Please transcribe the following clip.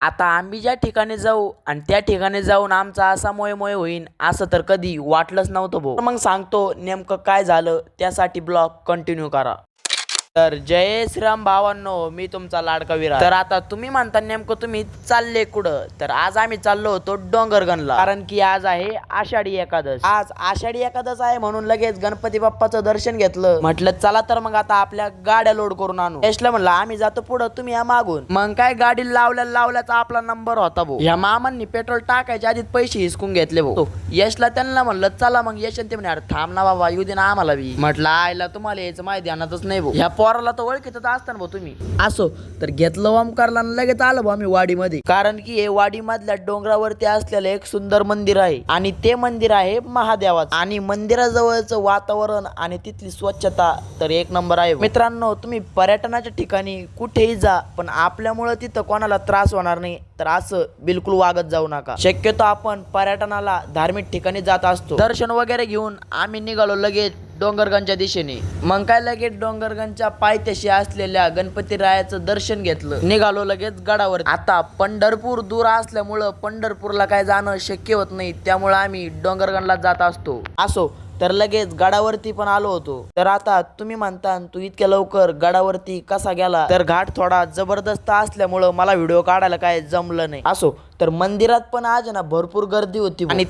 आता आम्ही ज्या ठिकाणी जाऊ आणि त्या ठिकाणी जाऊन आमचा असा मोय मोय होईन असं तर कधी वाटलंच नव्हतं भाऊ. मग सांगतो नेमकं काय झालं, त्यासाठी ब्लॉग कंटिन्यू करा. तर जय श्रीराम भावांनो, मी तुमचा लाडका विरा. तर आता तुम्ही म्हणता नेमकं तुम्ही चालले कुठं, तर आज आम्ही चाललो होतो डोंगरगणला, कारण की आज आहे आषाढी एकादश. आज आषाढी एकादश आहे म्हणून लगेच गणपती बाप्पाचं दर्शन घेतलं. म्हटलं चला तर मग आता आपल्या गाड्या लोड करून आणू. यशला म्हणलं आम्ही जातो पुढं, तुम्ही या मागून. मग काय गाडी लावल्याचा आपला नंबर होता भाऊ. या मामांनी पेट्रोल टाकायच्या आधीच पैसे हिसकून घेतले भाऊ. यशला त्यांना म्हणलं चला, मग यश ते म्हणे अरे थांब ना बाबा, येऊ दे ना आम्हाला बी. म्हटलं आयला तुम्हाला यायचं माहिती ध्यानातच नाही भाऊ. ह्या पोराला तर ओळखीतच असताना भाऊ तुम्ही. असो तर घेतलं ओमकारला लगेच आलो भाऊ आम्ही वाडीमध्ये, कारण की हे वाडी मधल्या डोंगरावरती असलेलं एक सुंदर मंदिर आहे आणि ते मंदिर आहे महादेवाचं. आणि मंदिराजवळचं वातावरण आणि तिथली स्वच्छता तर एक नंबर आहे मित्रांनो. तुम्ही पर्यटनाच्या ठिकाणी कुठेही जा, पण आपल्यामुळे तिथं कोणाला त्रास होणार नाही तर असं बिलकुल वागत जाऊ नका. शक्यतो आपण पर्यटनाला धार्मिक ठिकाणी जात असतो. दर्शन वगैरे घेऊन आम्ही निघालो लगेच डोंगरगणच्या दिशेने. मग काय लगेच डोंगरगणच्या पायथ्याशी असलेल्या गणपतीरायाचं दर्शन घेतलं, निघालो लगेच गडावर. आता पंढरपूर दूर असल्यामुळं पंढरपूरला काय जाणं शक्य होत नाही, त्यामुळे आम्ही डोंगरगणला जात असतो. असो तर लगेच गडावरती पण आलो होतो. तर आता तुम्ही म्हणता तू इतक्या लवकर गडावरती कसा गेला, तर घाट थोडा जबरदस्त असल्यामुळं मला व्हिडिओ काढायला काय जमलं नाही. असो तर मंदिरात पण आज ना भरपूर गर्दी होती आणि